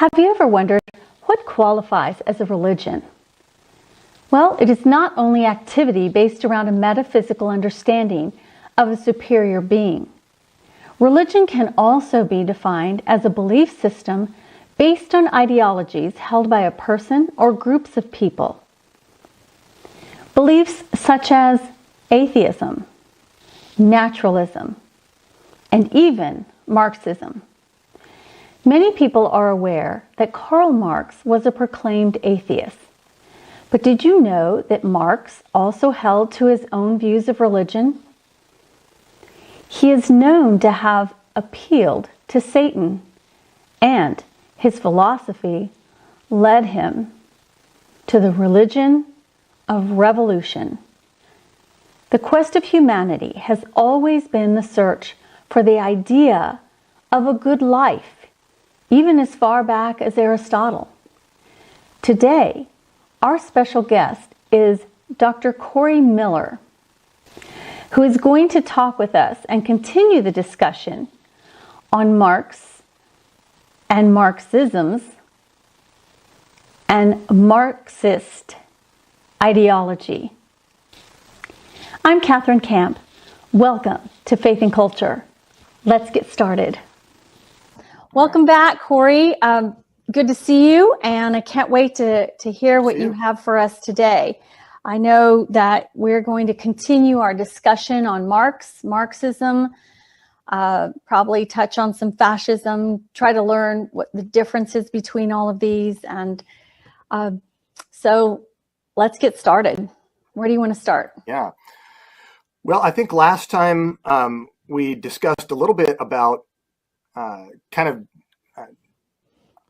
Have you ever wondered what qualifies as a religion? Well, it is not only activity based around a metaphysical understanding of a superior being. Religion can also be defined as a belief system based on ideologies held by a person or groups of people. Beliefs such as atheism, naturalism, and even Marxism. Many people are aware that Karl Marx was a proclaimed atheist. But did you know that Marx also held to his own views of religion? He is known to have appealed to Satan, and his philosophy led him to the religion of revolution. The quest of humanity has always been the search for the idea of a good life, even as far back as Aristotle. Today, our special guest is Dr. Corey Miller, who is going to talk with us and continue the discussion on Marx and Marxisms and Marxist ideology. I'm Catherine Camp. Welcome to Faith and Culture. Let's get started. Welcome back, Corey. Good to see you, and I can't wait to hear what you have for us today. I know that we're going to continue our discussion on Marxism, probably touch on some fascism, try to learn what the difference is between all of these. And so let's get started. Where do you want to start? Yeah. Well, I think last time we discussed a little bit about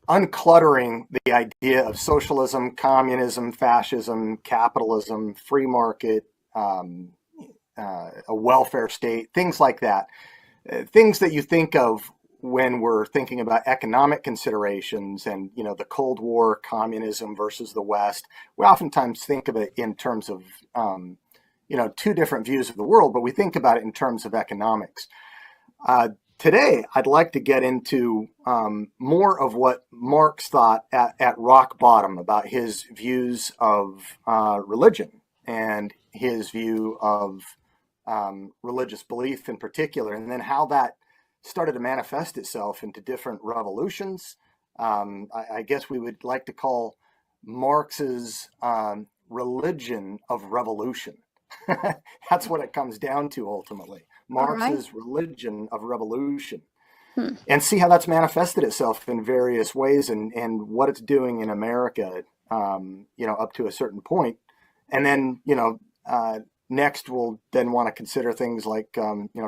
uncluttering the idea of socialism, communism, fascism, capitalism, free market, a welfare state, things like that. Things that you think of when we're thinking about economic considerations and, the Cold War, communism versus the West. We oftentimes think of it in terms of, two different views of the world, but we think about it in terms of economics. Today, I'd like to get into more of what Marx thought at rock bottom about his views of religion and his view of religious belief in particular, and then how that started to manifest itself into different revolutions. I guess we would like to call Marx's religion of revolution. That's what it comes down to ultimately. Marx's religion of revolution, and see how that's manifested itself in various ways and what it's doing in America, up to a certain point. And then, next we'll then want to consider things like,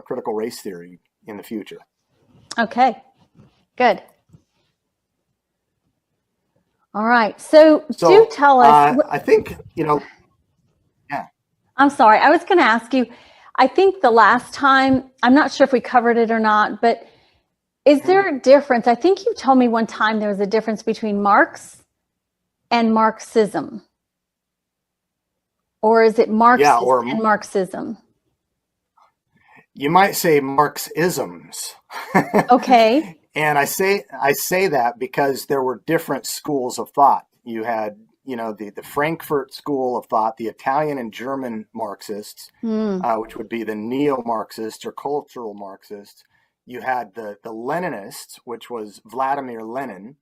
critical race theory in the future. Okay, good. All right. So do tell us. I think, yeah. I'm sorry. I was going to ask you, I think the last time, I'm not sure if we covered it or not, but is there a difference? I think you told me one time there was a difference between Marx and Marxism. Or is it Marxism and Marxism? You might say Marxisms. Okay. And I say that because there were different schools of thought. You had the Frankfurt school of thought, the Italian and German Marxists, which would be the neo-Marxists or cultural Marxists. You had the Leninists, which was Vladimir Lenin,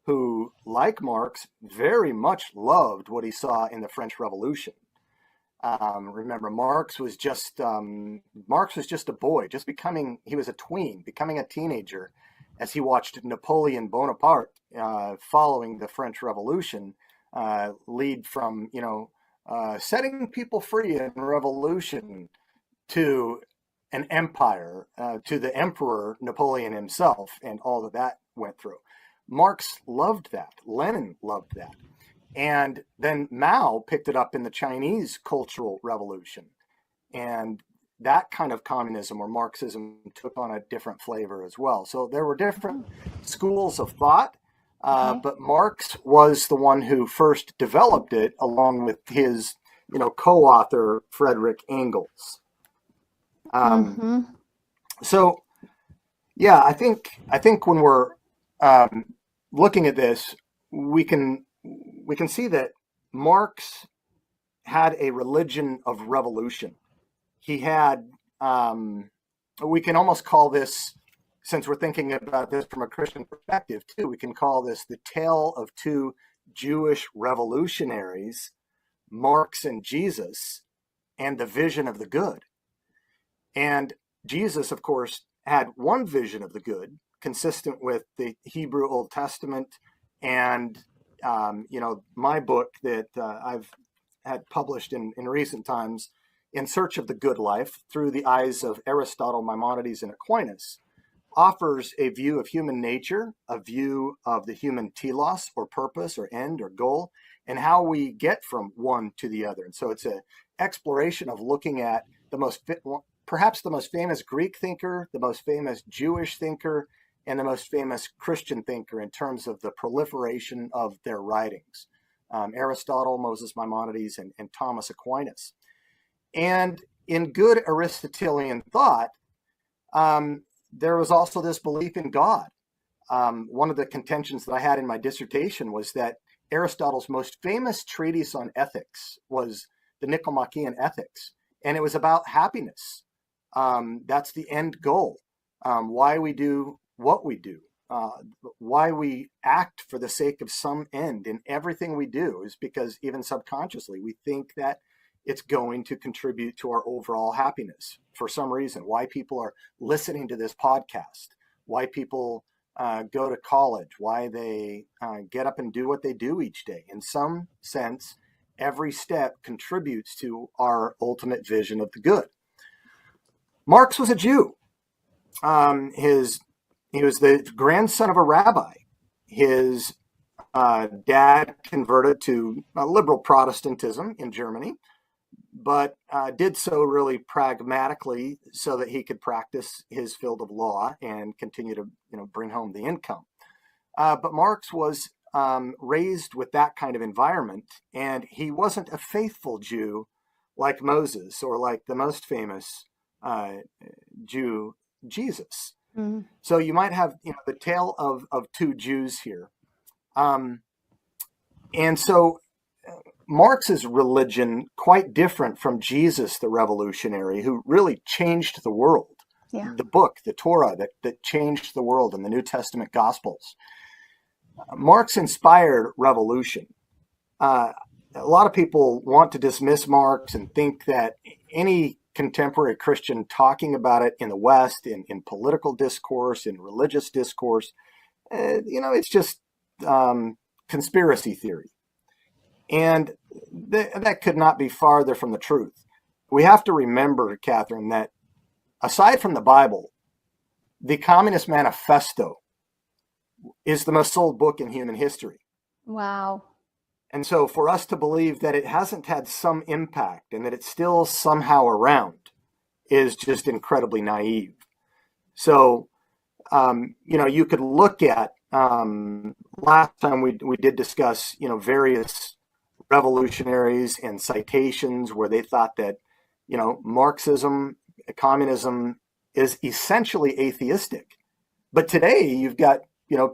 who, like Marx, very much loved what he saw in the French Revolution. Remember, Marx was just a boy, he was a tween, becoming a teenager, as he watched Napoleon Bonaparte following the French Revolution. Lead from, setting people free in revolution to an empire, to the emperor Napoleon himself and all that went through. Marx loved that. Lenin loved that. And then Mao picked it up in the Chinese Cultural Revolution. And that kind of communism or Marxism took on a different flavor as well. So there were different schools of thought. But Marx was the one who first developed it, along with his, co-author Friedrich Engels. So, yeah, I think when we're, looking at this, we can see that Marx had a religion of revolution. He had, we can almost call this, since we're thinking about this from a Christian perspective too, we can call this the tale of two Jewish revolutionaries, Marx and Jesus, and the vision of the good. And Jesus, of course, had one vision of the good, consistent with the Hebrew Old Testament, and my book that I've had published in recent times, In Search of the Good Life, through the eyes of Aristotle, Maimonides, and Aquinas, offers a view of human nature, a view of the human telos, or purpose, or end, or goal, and how we get from one to the other. And so it's an exploration of looking at perhaps the most famous Greek thinker, the most famous Jewish thinker, and the most famous Christian thinker in terms of the proliferation of their writings. Aristotle, Moses Maimonides, and Thomas Aquinas. And in good Aristotelian thought, there was also this belief in God. One of the contentions that I had in my dissertation was that Aristotle's most famous treatise on ethics was the Nicomachean Ethics, and it was about happiness. That's the end goal. Why we do what we do, why we act for the sake of some end in everything we do is because even subconsciously we think that it's going to contribute to our overall happiness for some reason. Why people are listening to this podcast, why people go to college, why they get up and do what they do each day. In some sense, every step contributes to our ultimate vision of the good. Marx was a Jew. He was the grandson of a rabbi. His dad converted to liberal Protestantism in Germany, but did so really pragmatically so that he could practice his field of law and continue to bring home the income. But Marx was raised with that kind of environment, and he wasn't a faithful Jew like Moses or like the most famous Jew, Jesus. Mm-hmm. So you might have the tale of two Jews here. And so Marx's religion, quite different from Jesus, the revolutionary, who really changed the world. Yeah. The book, the Torah, that changed the world, and the New Testament Gospels. Marx inspired revolution. A lot of people want to dismiss Marx and think that any contemporary Christian talking about it in the West, in political discourse, in religious discourse, it's just conspiracy theory. And that could not be farther from the truth. We have to remember, Catherine, that aside from the Bible, the Communist Manifesto is the most sold book in human history. Wow. And so for us to believe that it hasn't had some impact and that it's still somehow around is just incredibly naive. So, you could look at, last time we did discuss, various revolutionaries and citations where they thought that, Marxism, communism is essentially atheistic. But today you've got,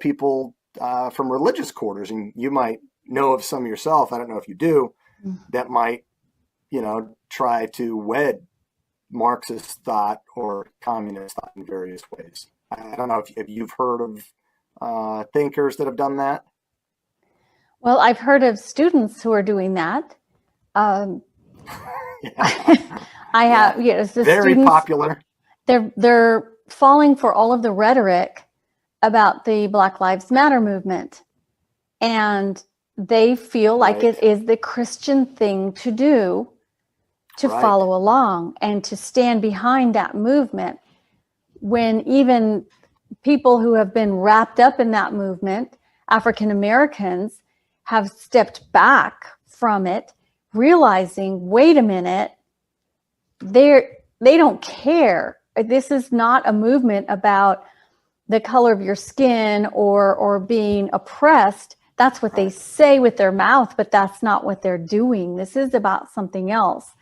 people from religious quarters, and you might know of some yourself, I don't know if you do, that might, try to wed Marxist thought or communist thought in various ways. I don't know if you've heard of thinkers that have done that. Well, I've heard of students who are doing that. I have, it's the very students, popular. They're falling for all of the rhetoric about the Black Lives Matter movement, and they feel like it is the Christian thing to do, to follow along and to stand behind that movement, when even people who have been wrapped up in that movement, African Americans, have stepped back from it, realizing, wait a minute, they don't care. This is not a movement about the color of your skin or being oppressed. That's what they say with their mouth, but that's not what they're doing. This is about something else.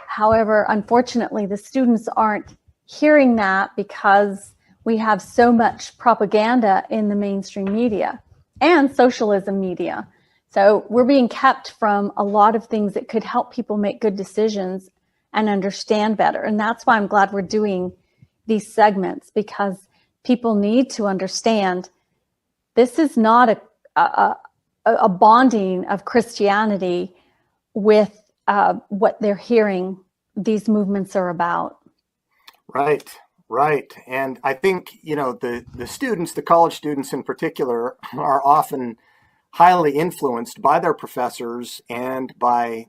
However, unfortunately, the students aren't hearing that because we have so much propaganda in the mainstream media. and socialism media. So we're being kept from a lot of things that could help people make good decisions and understand better. And that's why I'm glad we're doing these segments, because people need to understand this is not a bonding of Christianity with what they're hearing these movements are about. Right, right. And I think, the students, the college students in particular, are often highly influenced by their professors and by,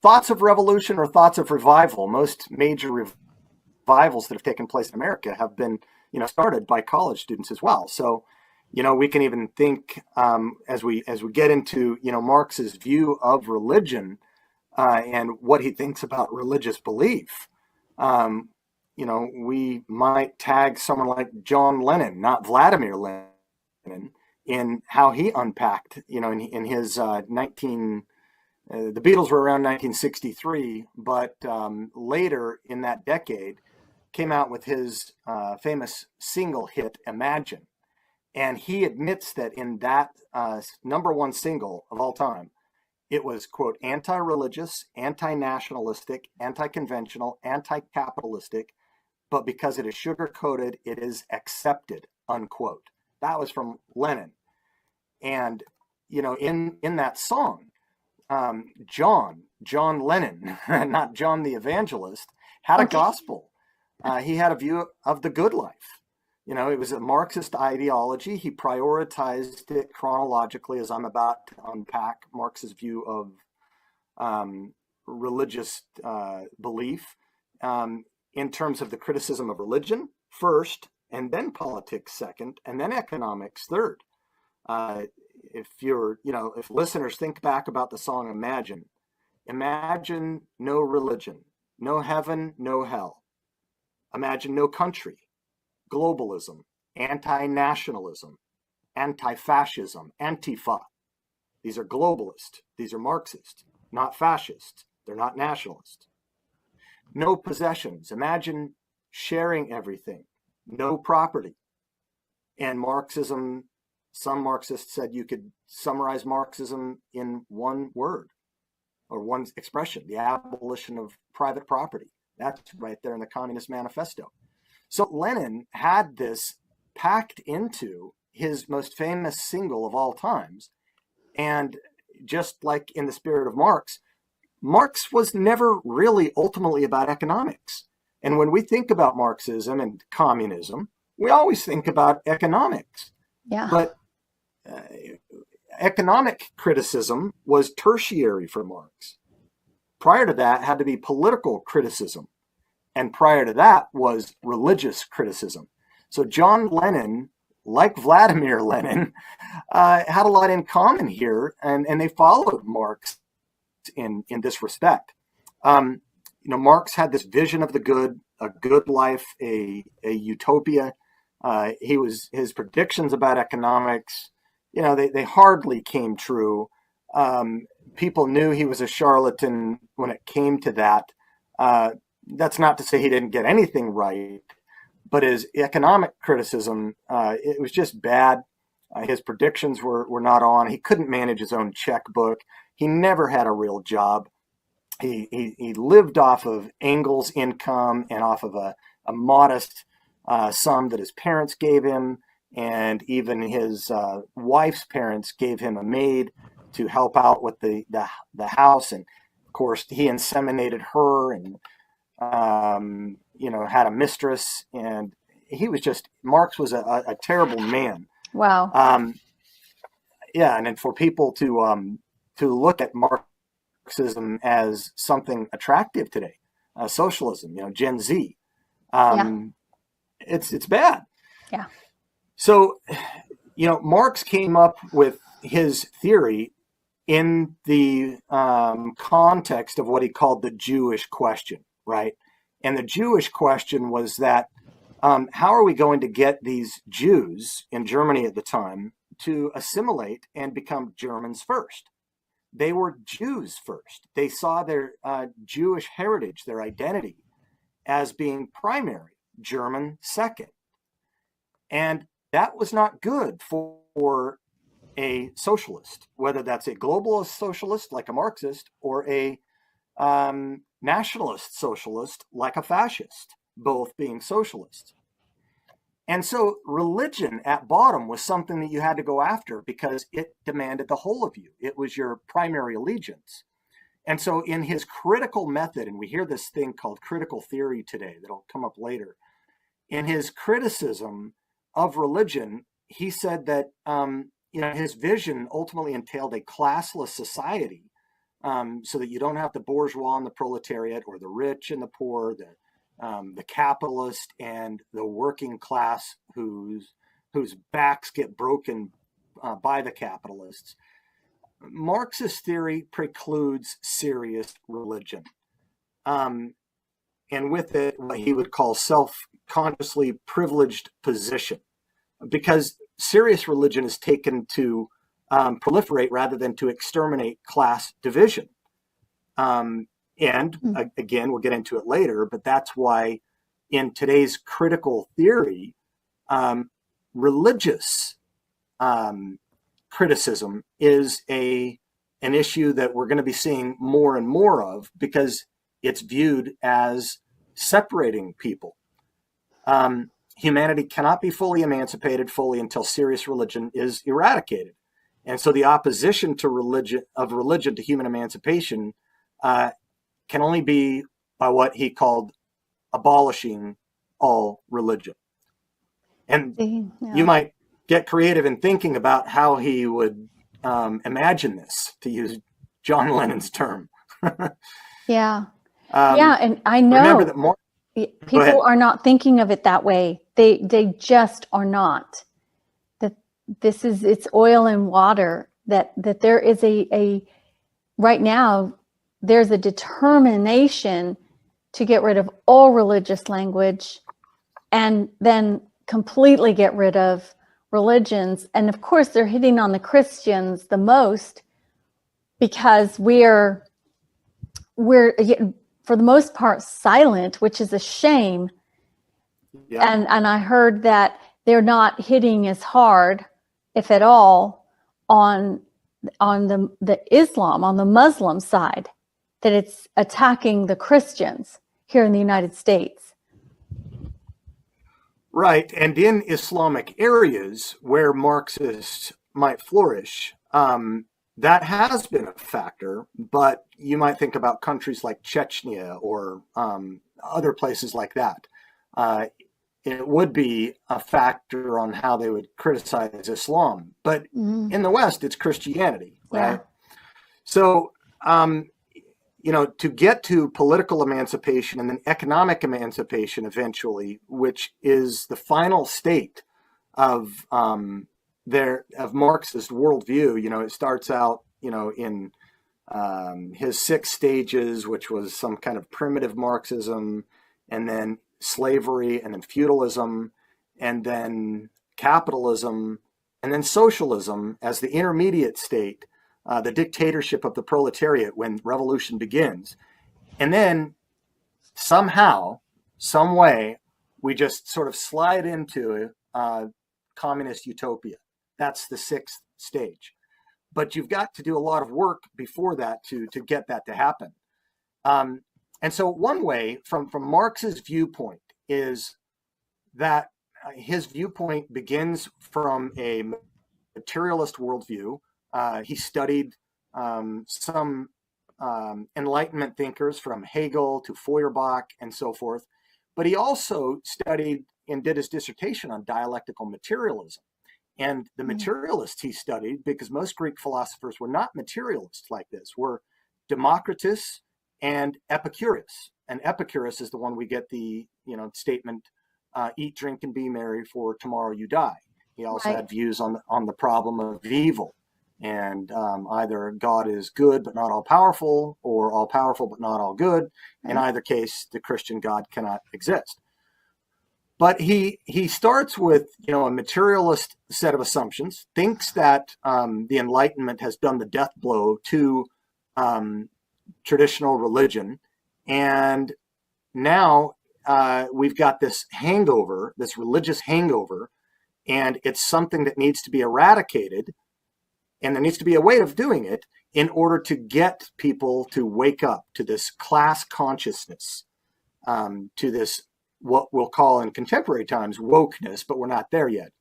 thoughts of revolution or thoughts of revival. Most major revivals that have taken place in America have been, started by college students as well. So, we can even think as we get into, Marx's view of religion and what he thinks about religious belief. We might tag someone like John Lennon, not Vladimir Lenin, in how he unpacked, in his the Beatles were around 1963, but later in that decade came out with his famous single hit, Imagine. And he admits that in that number one single of all time, it was, quote, anti-religious, anti-nationalistic, anti-conventional, anti-capitalistic, but because it is sugar-coated, it is accepted, unquote. That was from Lennon. And, in that song, John Lennon, not John the Evangelist, had a gospel. He had a view of the good life. It was a Marxist ideology. He prioritized it chronologically, as I'm about to unpack Marx's view of religious belief, in terms of the criticism of religion first, and then politics second, and then economics third. If listeners think back about the song Imagine no religion, no heaven, no hell. Imagine no country, globalism, anti-nationalism, anti-fascism, Antifa. These are globalist. These are Marxist, not fascist. They're not nationalist. No possessions. Imagine sharing everything. No property. And Marxism, some Marxists said you could summarize Marxism in one word or one expression, the abolition of private property. That's right there in the Communist Manifesto. So Lenin had this packed into his most famous single of all times. And just like in the spirit of Marx, Marx was never really ultimately about economics. And when we think about Marxism and communism, we always think about economics. Yeah. But economic criticism was tertiary for Marx. Prior to that had to be political criticism. And prior to that was religious criticism. So John Lennon, like Vladimir Lenin, had a lot in common here, and they followed Marx in this respect. Marx had this vision of the good, a good life, a utopia. His predictions about economics, they hardly came true. People knew he was a charlatan when it came to that. That's not to say he didn't get anything right, but his economic criticism, it was just bad. His predictions were not on. He couldn't manage his own checkbook. He never had a real job. He lived off of Engels' income and off of a modest sum that his parents gave him, and even his wife's parents gave him a maid to help out with the house. And of course, he inseminated her and had a mistress, and Marx was a terrible man. Wow. And then for people to look at Marxism as something attractive today, socialism, Gen Z, it's bad. Yeah. So, Marx came up with his theory in the context of what he called the Jewish question, right? And the Jewish question was that how are we going to get these Jews in Germany at the time to assimilate and become Germans first? They were Jews first. They saw their Jewish heritage, their identity, as being primary, German second. And that was not good for a socialist, whether that's a globalist socialist like a Marxist or a nationalist socialist like a fascist, both being socialists. And so religion at bottom was something that you had to go after because it demanded the whole of you. It was your primary allegiance. And so in his critical method, and we hear this thing called critical theory today that'll come up later, in his criticism of religion, he said that his vision ultimately entailed a classless society, so that you don't have the bourgeois and the proletariat, or the rich and the poor, the capitalist and the working class whose backs get broken by the capitalists. Marxist theory precludes serious religion, and with it, what he would call self-consciously privileged position, because serious religion is taken to proliferate rather than to exterminate class division. Again, we'll get into it later, but that's why in today's critical theory, religious criticism is an issue that we're going to be seeing more and more of, because it's viewed as separating people. Humanity cannot be fully emancipated fully until serious religion is eradicated. And so the opposition to religion to human emancipation can only be by what he called abolishing all religion. And you might get creative in thinking about how he would imagine this, to use John Lennon's term. And I know remember that people are not thinking of it that way. They just are not. That it's oil and water. That there is a right now there's a determination to get rid of all religious language, and then completely get rid of religions. And of course, they're hitting on the Christians the most, because we're for the most part silent, which is a shame. Yeah. And I heard that they're not hitting as hard, if at all, on the Islam, on the Muslim side, that it's attacking the Christians here in the United States. Right. And in Islamic areas where Marxists might flourish, that has been a factor, but you might think about countries like Chechnya or other places like that. It would be a factor on how they would criticize Islam. But in the West, it's Christianity, right? Yeah. So, to get to political emancipation and then economic emancipation eventually, which is the final state of Marxist worldview, it starts out, in his 6 stages, which was some kind of primitive Marxism, and then slavery, and then feudalism, and then capitalism, and then socialism as the intermediate state, the dictatorship of the proletariat when revolution begins. And then somehow, some way, we just sort of slide into communist utopia. That's the 6th stage. But you've got to do a lot of work before that to get that to happen. And so one way, from Marx's viewpoint, is that his viewpoint begins from a materialist worldview. He studied some Enlightenment thinkers, from Hegel to Feuerbach and so forth. But he also studied and did his dissertation on dialectical materialism. And the materialists he studied, because most Greek philosophers were not materialists like this, were Democritus and Epicurus. And Epicurus is the one we get the statement, eat, drink, and be merry, for tomorrow you die. He also had views on the problem of evil. And either God is good but not all powerful, or all powerful but not all good. In either case, the Christian God cannot exist. But he starts with a materialist set of assumptions, thinks that the Enlightenment has done the death blow to traditional religion, and now we've got this hangover, this religious hangover, And it's something that needs to be eradicated, and there needs to be a way of doing it in order to get people to wake up to this class consciousness, to this, what we'll call in contemporary times, wokeness, but we're not there yet.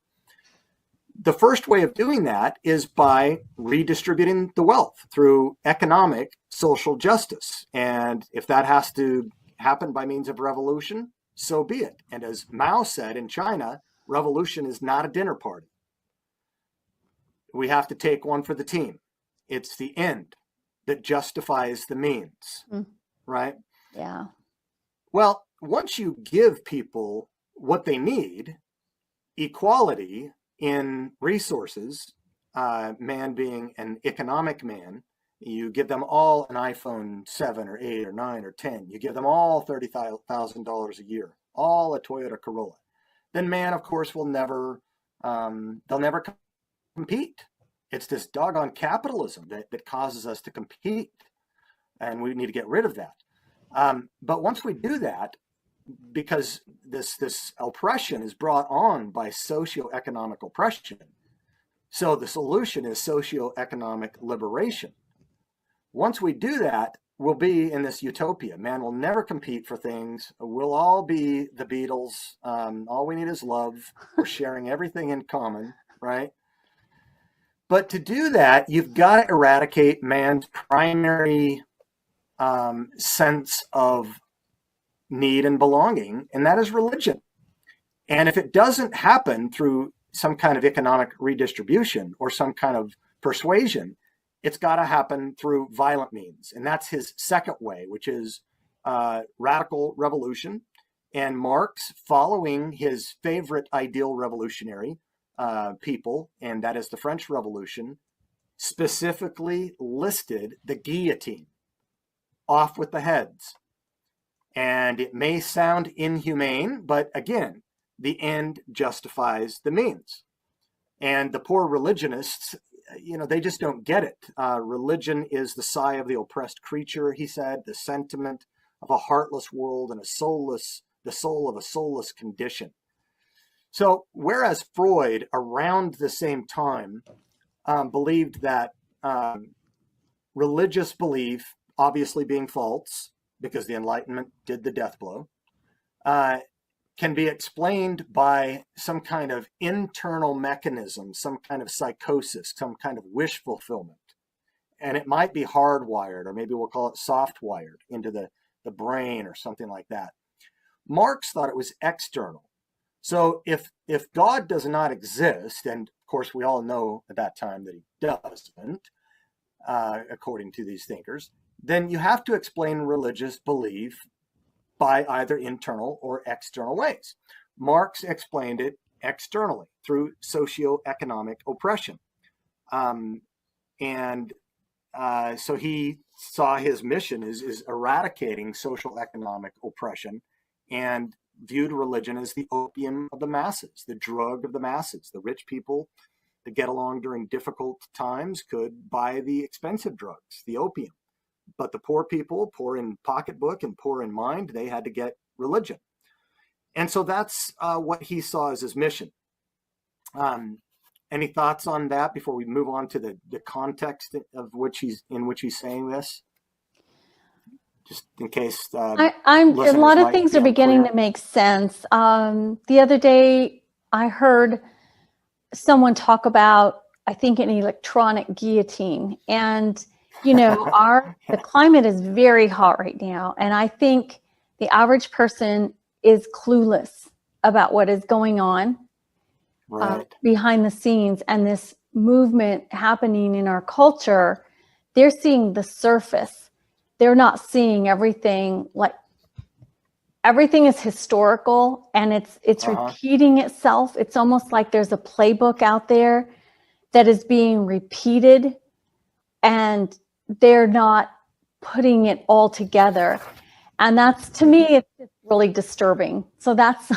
The first way of doing that is by redistributing the wealth through economic social justice. And if that has to happen by means of revolution, so be it. And as Mao said in China, revolution is not a dinner party. We have to take one for the team. It's the end that justifies the means, right? Yeah. Well, once you give people what they need, equality in resources, man being an economic man, you give them all an iPhone 7 or 8 or 9 or 10. You give them all $30,000 a year, all a Toyota Corolla. Then man, of course, will never, they'll never compete. It's this doggone capitalism that causes us to compete, and we need to get rid of that. But once we do that, because this oppression is brought on by socioeconomic oppression, so the solution is socioeconomic liberation. Once we do that, we'll be in this utopia. Man will never compete for things. We'll all be the Beatles. All we need is love. We're sharing everything in common, right? But to do that, you've got to eradicate man's primary sense of need and belonging, and that is religion. And if it doesn't happen through some kind of economic redistribution or some kind of persuasion, it's got to happen through violent means. And that's his second way, which is radical revolution. And Marx, following his favorite ideal revolutionary people, and that is the French Revolution, specifically listed the guillotine. Off with the heads. And it may sound inhumane, but again, the end justifies the means. And the poor religionists, they just don't get it. Religion is the sigh of the oppressed creature, he said, the sentiment of a heartless world and the soul of a soulless condition. So whereas Freud, around the same time, believed that religious belief, obviously being false, because the Enlightenment did the death blow, can be explained by some kind of internal mechanism, some kind of psychosis, some kind of wish fulfillment. And it might be hardwired, or maybe we'll call it soft-wired into the brain or something like that. Marx thought it was external. So if God does not exist, and of course we all know at that time that he doesn't, according to these thinkers, then you have to explain religious belief by either internal or external ways. Marx explained it externally through socioeconomic oppression. So he saw his mission is eradicating social economic oppression, and viewed religion as the opium of the masses, the drug of the masses. The rich people that get along during difficult times could buy the expensive drugs, the opium. But the poor people, poor in pocketbook and poor in mind, they had to get religion. And so that's what he saw as his mission. Any thoughts on that before we move on to the context of which he's saying this? Just in case a lot of things are beginning to make sense. The other day, I heard someone talk about, I think, an electronic guillotine. And, the climate is very hot right now. And I think the average person is clueless about what is going on behind the scenes. And this movement happening in our culture, they're seeing the surface. They're not seeing everything. Like, everything is historical, and it's repeating itself. It's almost like there's a playbook out there that is being repeated, and they're not putting it all together. And that's, to me, it's really disturbing. So that's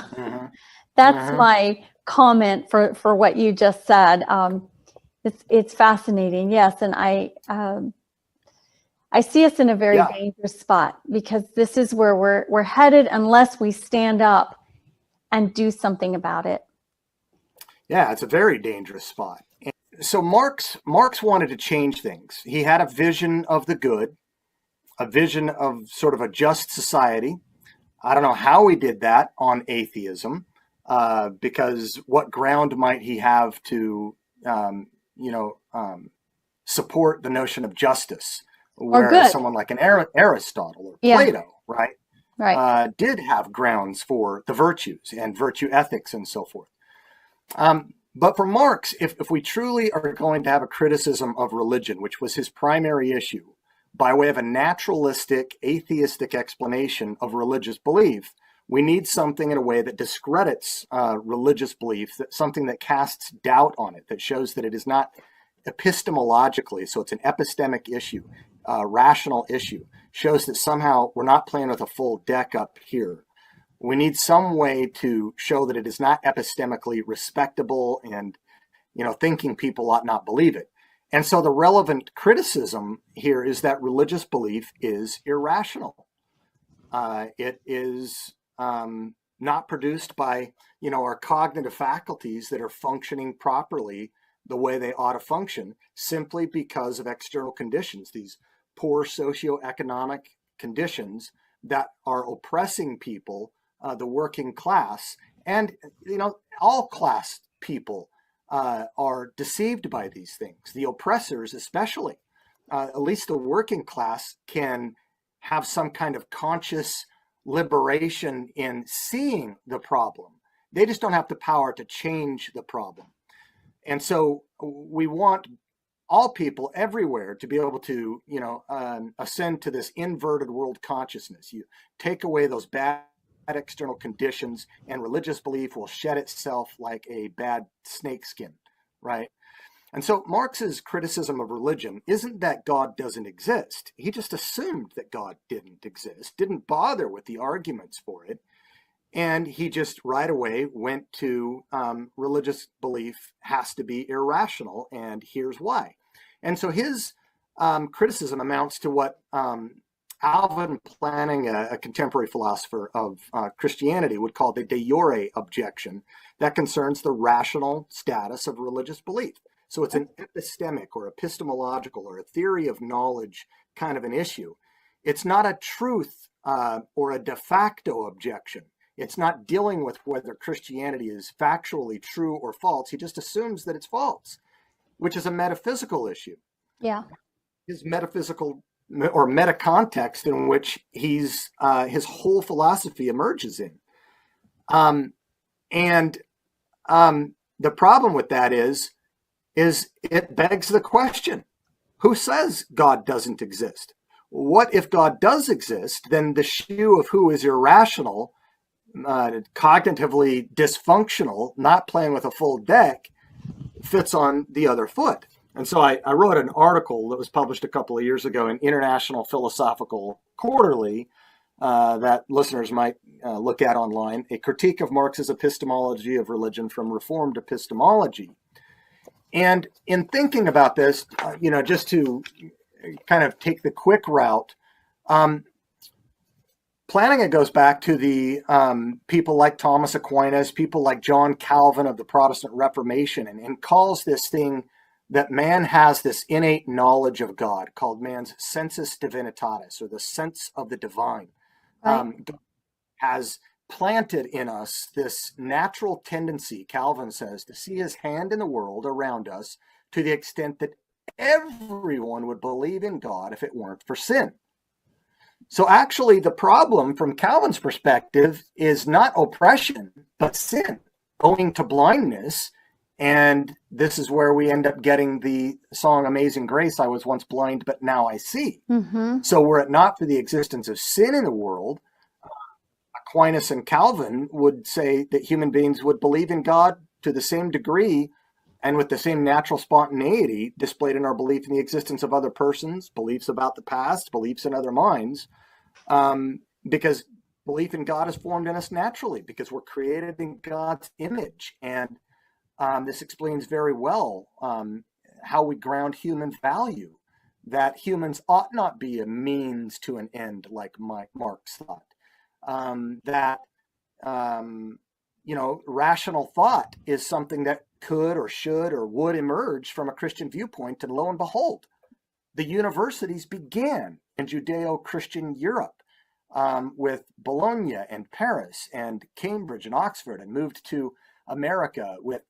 my comment for what you just said. It's fascinating, yes, and I see us in a very dangerous spot, because this is where we're headed unless we stand up and do something about it. Yeah, it's a very dangerous spot. And so Marx wanted to change things. He had a vision of the good, a vision of sort of a just society. I don't know how he did that on atheism, because what ground might he have to, um, you know, support the notion of justice? Or Whereas good. someone like an Aristotle or Yeah. Plato, right, Right. did have grounds for the virtues and virtue ethics and so forth. But for Marx, if we truly are going to have a criticism of religion, which was his primary issue, by way of a naturalistic, atheistic explanation of religious belief, we need something in a way that discredits religious belief, something that casts doubt on it, that shows that it is not epistemologically, so it's an epistemic issue, rational issue, shows that somehow we're not playing with a full deck up here. We need some way to show that it is not epistemically respectable, and thinking people ought not believe it. And so the relevant criticism here is that religious belief is irrational. It is not produced by our cognitive faculties that are functioning properly the way they ought to function, simply because of external conditions, these poor socioeconomic conditions that are oppressing people, the working class, and all class people are deceived by these things. The oppressors, especially, at least the working class, can have some kind of conscious liberation in seeing the problem. They just don't have the power to change the problem. And so we want all people everywhere to be able to, ascend to this inverted world consciousness. You take away those bad external conditions, and religious belief will shed itself like a bad snakeskin, right? And so Marx's criticism of religion isn't that God doesn't exist. He just assumed that God didn't exist, didn't bother with the arguments for it. And he just right away went to religious belief has to be irrational, and here's why. And so his criticism amounts to what Alvin Planning, a contemporary philosopher of Christianity, would call the de jure objection that concerns the rational status of religious belief. So it's an epistemic or epistemological or a theory of knowledge kind of an issue. It's not a truth or a de facto objection. It's not dealing with whether Christianity is factually true or false. He just assumes that it's false, which is a metaphysical issue. Yeah. His metaphysical or meta context in which his whole philosophy emerges in. And the problem with that is it begs the question, who says God doesn't exist? What if God does exist? Then the shoe of who is irrational, cognitively dysfunctional, not playing with a full deck, fits on the other foot. And so I wrote an article that was published a couple of years ago in International Philosophical Quarterly that listeners might look at online, A Critique of Marx's Epistemology of Religion from Reformed Epistemology. And in thinking about this, just to kind of take the quick route, Planning it goes back to the people like Thomas Aquinas, people like John Calvin of the Protestant Reformation, and calls this thing that man has this innate knowledge of God called man's sensus divinitatis, or the sense of the divine. Right. God has planted in us this natural tendency, Calvin says, to see his hand in the world around us to the extent that everyone would believe in God if it weren't for sin. So actually, the problem from Calvin's perspective is not oppression, but sin, owing to blindness. And this is where we end up getting the song Amazing Grace, I was once blind, but now I see. Mm-hmm. So were it not for the existence of sin in the world, Aquinas and Calvin would say that human beings would believe in God to the same degree and with the same natural spontaneity displayed in our belief in the existence of other persons, beliefs about the past, beliefs in other minds, because belief in God is formed in us naturally, because we're created in God's image. And this explains very well how we ground human value, that humans ought not be a means to an end, like Marx thought. That rational thought is something that could or should or would emerge from a Christian viewpoint. And lo and behold, the universities began in Judeo-Christian Europe, with Bologna and Paris and Cambridge and Oxford, and moved to America with,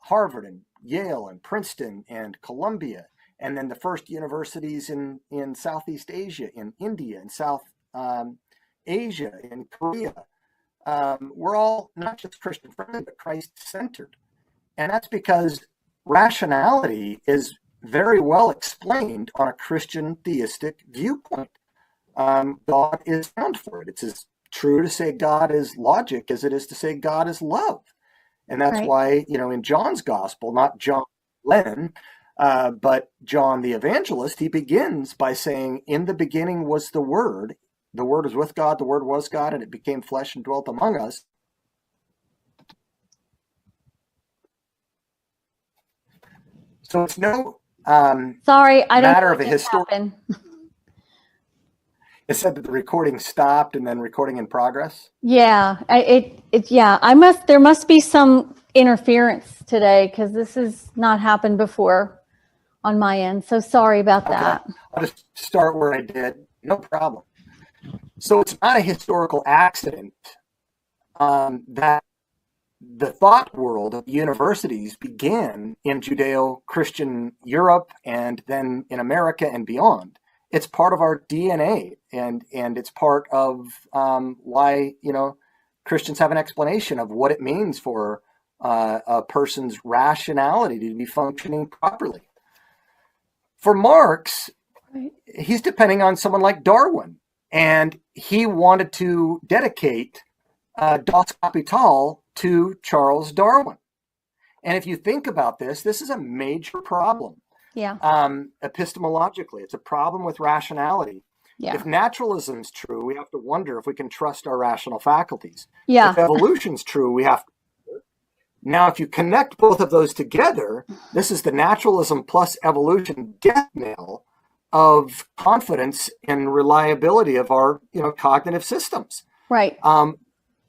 Harvard and Yale and Princeton and Columbia, and then the first universities in Southeast Asia, in India, in South Asia, in Korea. We're all not just Christian friendly, but Christ-centered. And that's because rationality is very well explained on a Christian theistic viewpoint. God is found for it. It's as true to say God is logic as it is to say God is love. And that's why, in John's gospel, not John Lennon, but John the evangelist, he begins by saying, in the beginning was the Word was with God, the Word was God, and it became flesh and dwelt among us. So it's no sorry, I don't matter know of what a just historical. happened. It said that the recording stopped and then recording in progress. Yeah, there must be some interference today, because this has not happened before on my end. So sorry about that. I'll just start where I did. No problem. So it's not a historical accident that the thought world of universities began in Judeo-Christian Europe and then in America and beyond. It's part of our DNA, and it's part of why Christians have an explanation of what it means for a person's rationality to be functioning properly. For Marx, he's depending on someone like Darwin, and he wanted to dedicate Das Kapital to Charles Darwin. And if you think about this is a major problem. Yeah. Epistemologically, it's a problem with rationality. Yeah. If naturalism's true, we have to wonder if we can trust our rational faculties. Yeah. If evolution's true, we have to. Now, if you connect both of those together, this is the naturalism plus evolution death knell of confidence and reliability of our, cognitive systems. Right.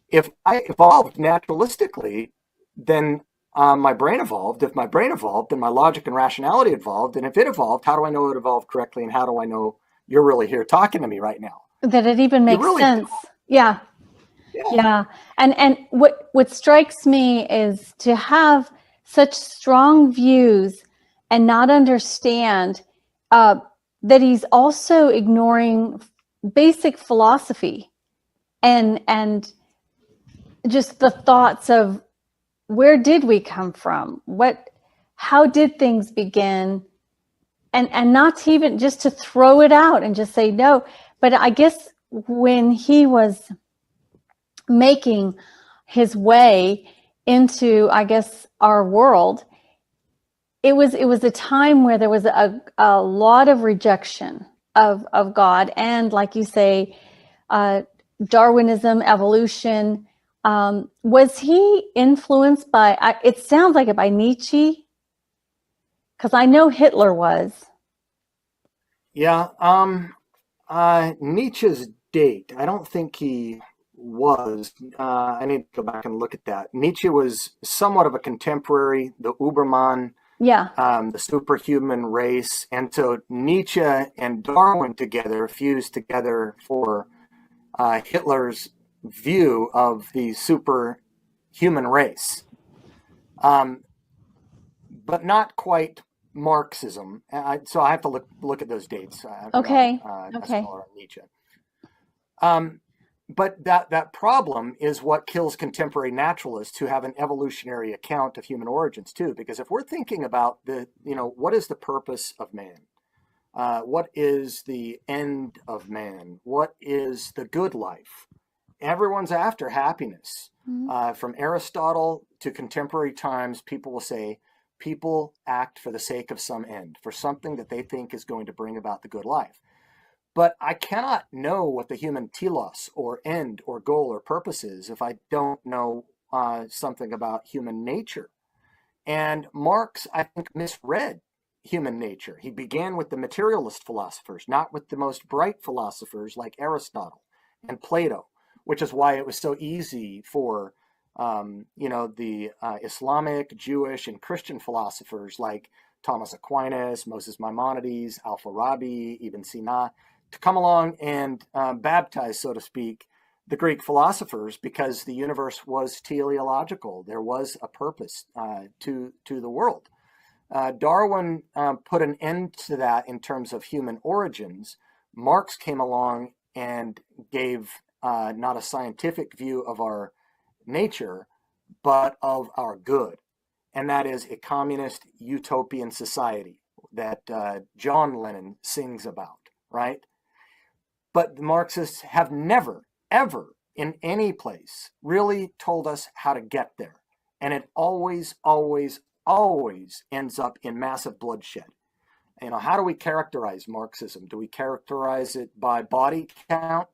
If I evolved naturalistically, then my brain evolved. If my brain evolved, then my logic and rationality evolved. And if it evolved, how do I know it evolved correctly? And how do I know you're really here talking to me right now? That it even makes sense. Yeah. Yeah. And what strikes me is to have such strong views and not understand that he's also ignoring basic philosophy and just the thoughts of, where did we come from? How did things begin? And not to even just to throw it out and just say no. But I guess when he was making his way into, I guess, our world, it was a time where there was a lot of rejection of God, and like you say, Darwinism, evolution. Was he influenced by, it sounds like it, by Nietzsche? Because I know Hitler was. Yeah. Nietzsche's date, I don't think he was. I need to go back and look at that. Nietzsche was somewhat of a contemporary, the Uberman, the superhuman race. And so Nietzsche and Darwin together fused together for Hitler's view of the superhuman race, but not quite Marxism. So I have to look at those dates. Okay. Nietzsche. But that problem is what kills contemporary naturalists who have an evolutionary account of human origins too. Because if we're thinking about what is the purpose of man? What is the end of man? What is the good life? Everyone's after happiness. Mm-hmm. From Aristotle to contemporary times, people will say people act for the sake of some end, for something that they think is going to bring about the good life. But I cannot know what the human telos or end or goal or purpose is if I don't know something about human nature. And Marx, I think, misread human nature. He began with the materialist philosophers, not with the most bright philosophers like Aristotle and Plato, which is why it was so easy for the Islamic, Jewish, and Christian philosophers like Thomas Aquinas, Moses Maimonides, Al-Farabi, Ibn Sina, to come along and baptize, so to speak, the Greek philosophers, because the universe was teleological. There was a purpose to the world. Darwin put an end to that in terms of human origins. Marx came along and gave not a scientific view of our nature, but of our good. And that is a communist utopian society that John Lennon sings about, right? But the Marxists have never, ever in any place really told us how to get there. And it always, always, always ends up in massive bloodshed. How do we characterize Marxism? Do we characterize it by body count?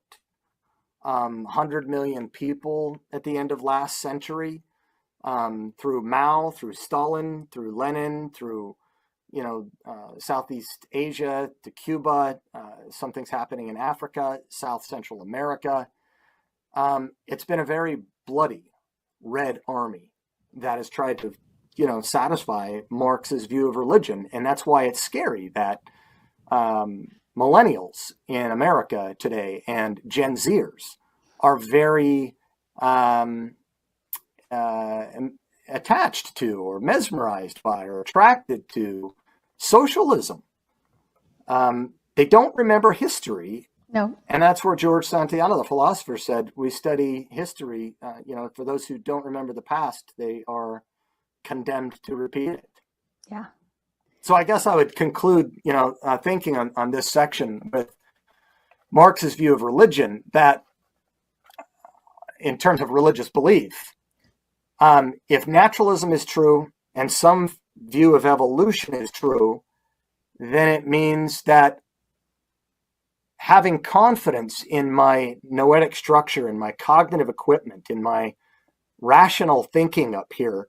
100 million people at the end of last century, through Mao, through Stalin, through Lenin, through Southeast Asia to Cuba, something's happening in Africa, South Central America. It's been a very bloody Red Army that has tried to, satisfy Marx's view of religion. And that's why it's scary that millennials in America today and Gen Zers are very attached to or mesmerized by or attracted to socialism. They don't remember history. No. And that's where George Santayana, the philosopher, said, we study history. For those who don't remember the past, they are condemned to repeat it. Yeah. So I guess I would conclude, thinking on this section with Marx's view of religion, that in terms of religious belief, if naturalism is true and some view of evolution is true, then it means that having confidence in my noetic structure, in my cognitive equipment, in my rational thinking up here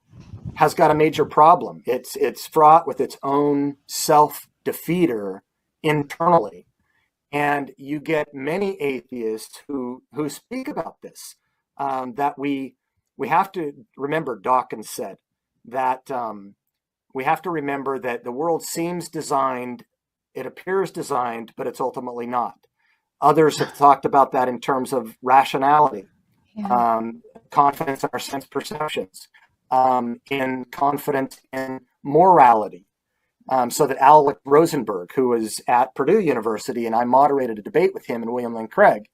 has got a major problem. It's fraught with its own self-defeater internally. And you get many atheists who speak about this, that we have to remember, Dawkins said, that we have to remember that the world seems designed, it appears designed, but it's ultimately not. Others have talked about that in terms of rationality, confidence in our sense perceptions, in confidence in morality. So that Alec Rosenberg, who was at Purdue University, and I moderated a debate with him and William Lane Craig,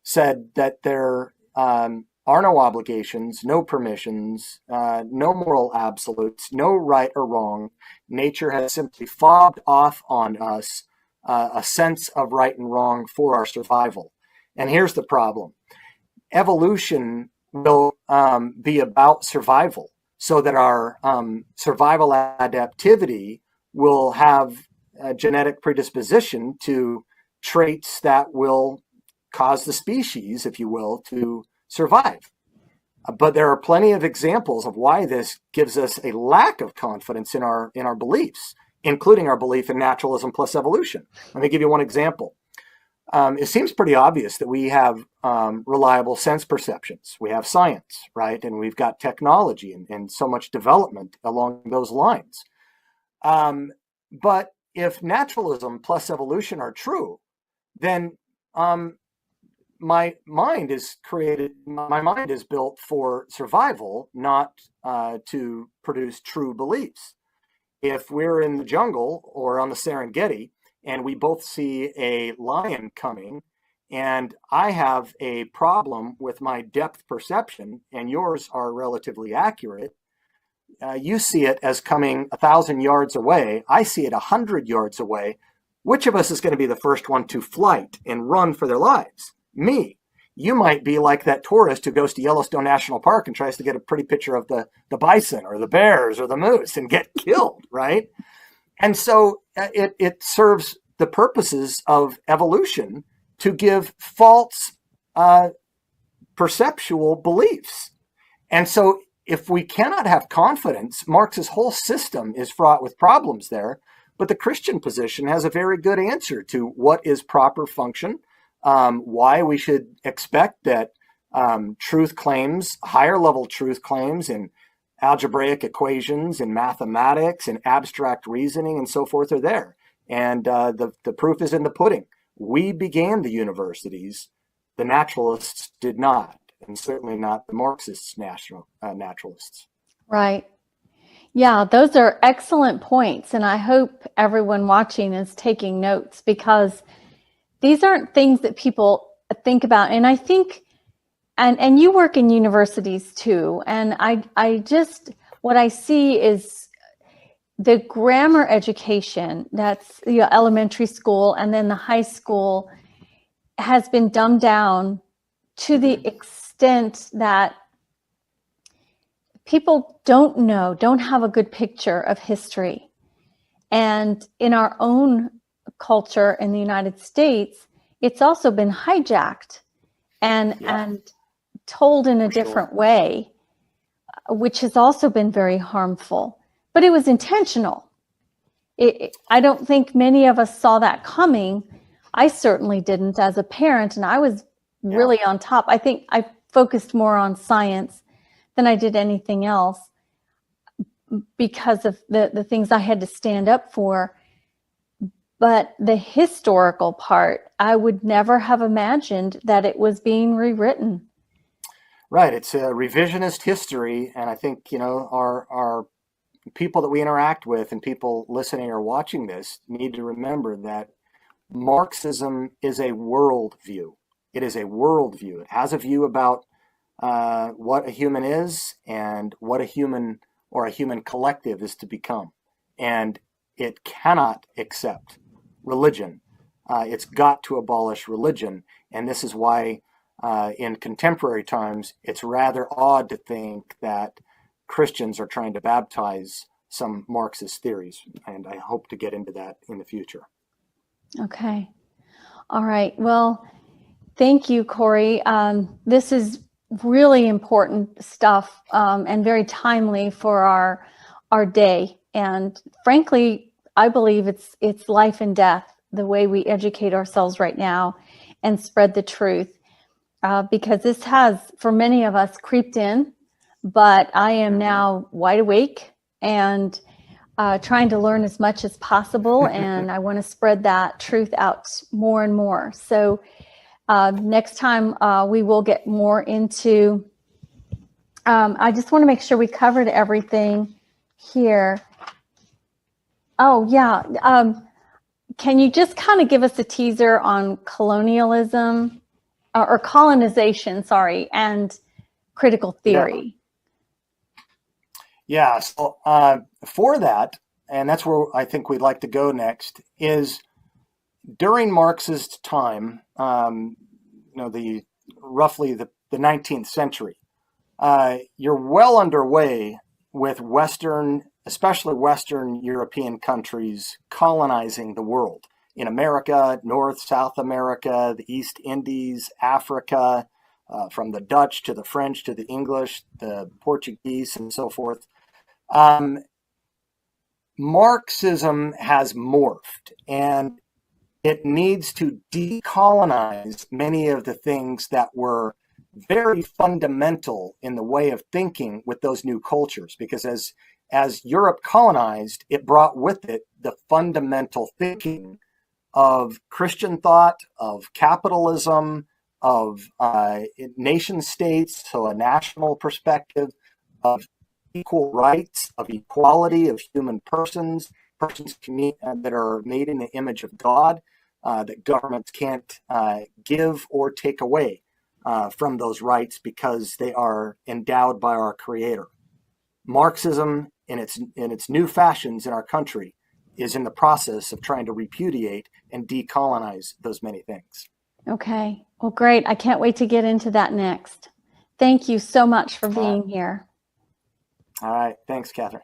said that there are no obligations, no permissions, no moral absolutes, no right or wrong. Nature has simply fobbed off on us a sense of right and wrong for our survival. And here's the problem. Evolution will be about survival, so that our survival adaptivity will have a genetic predisposition to traits that will cause the species, if you will, to survive. But there are plenty of examples of why this gives us a lack of confidence in our beliefs, including our belief in naturalism plus evolution. Let me give you one example. It seems pretty obvious that we have reliable sense perceptions. We have science, right? And we've got technology and so much development along those lines. But if naturalism plus evolution are true, then my mind is built for survival, not to produce true beliefs. If we're in the jungle or on the Serengeti and we both see a lion coming, and I have a problem with my depth perception and yours are relatively accurate, you see it as coming 1,000 yards away. I see it 100 yards away. Which of us is going to be the first one to flight and run for their lives? Me. You might be like that tourist who goes to Yellowstone National Park and tries to get a pretty picture of the bison or the bears or the moose and get killed, right? And so it serves the purposes of evolution to give false perceptual beliefs. And so if we cannot have confidence, Marx's whole system is fraught with problems there. But the Christian position has a very good answer to what is proper function, why we should expect that truth claims, higher level truth claims in algebraic equations, in mathematics, and abstract reasoning, and so forth are there. And the proof is in the pudding. We began the universities. The naturalists did not, and certainly not the Marxist naturalists. Right. Yeah, those are excellent points. And I hope everyone watching is taking notes, because these aren't things that people think about. And I think, and you work in universities too. And I just, what I see is the grammar education, that's, you know, elementary school and then the high school, has been dumbed down to the extent that people don't have a good picture of history. And in our own culture in the United States, it's also been hijacked and told in a different way, which has also been very harmful. But it was intentional. I don't think many of us saw that coming. I certainly didn't as a parent, and I was really on top. I think I focused more on science than I did anything else because of the things I had to stand up for. But the historical part, I would never have imagined that it was being rewritten. Right. It's a revisionist history. And I think, you know, our people that we interact with and people listening or watching this need to remember that Marxism is a worldview. It is a worldview. It has a view about what a human is and what a human or a human collective is to become. And it cannot accept religion. It's got to abolish religion. And this is why in contemporary times, it's rather odd to think that Christians are trying to baptize some Marxist theories. And I hope to get into that in the future. Okay. All right. Well, thank you, Corey. This is really important stuff and very timely for our day. And frankly, I believe it's life and death, the way we educate ourselves right now and spread the truth. Because this has, for many of us, creeped in, but I am now wide awake and trying to learn as much as possible. And I want to spread that truth out more and more. So next time we will get more into, I just want to make sure we covered everything here. Oh, yeah. Can you just kind of give us a teaser on colonialism or colonization, sorry, and critical theory? Yeah. So for that, and that's where I think we'd like to go next, is during Marxist time, roughly the 19th century, you're well underway with especially Western European countries colonizing the world. In America, North, South America, the East Indies, Africa, from the Dutch to the French to the English, the Portuguese, and so forth. Marxism has morphed, and it needs to decolonize many of the things that were very fundamental in the way of thinking with those new cultures, because as Europe colonized, it brought with it the fundamental thinking of Christian thought, of capitalism, of nation states, so a national perspective, of equal rights, of equality of human persons that are made in the image of God, that governments can't give or take away from those rights because they are endowed by our Creator. Marxism, in its new fashions in our country, is in the process of trying to repudiate and decolonize those many things. Okay. Well, great. I can't wait to get into that next. Thank you so much for being here. All right. Thanks, Catherine.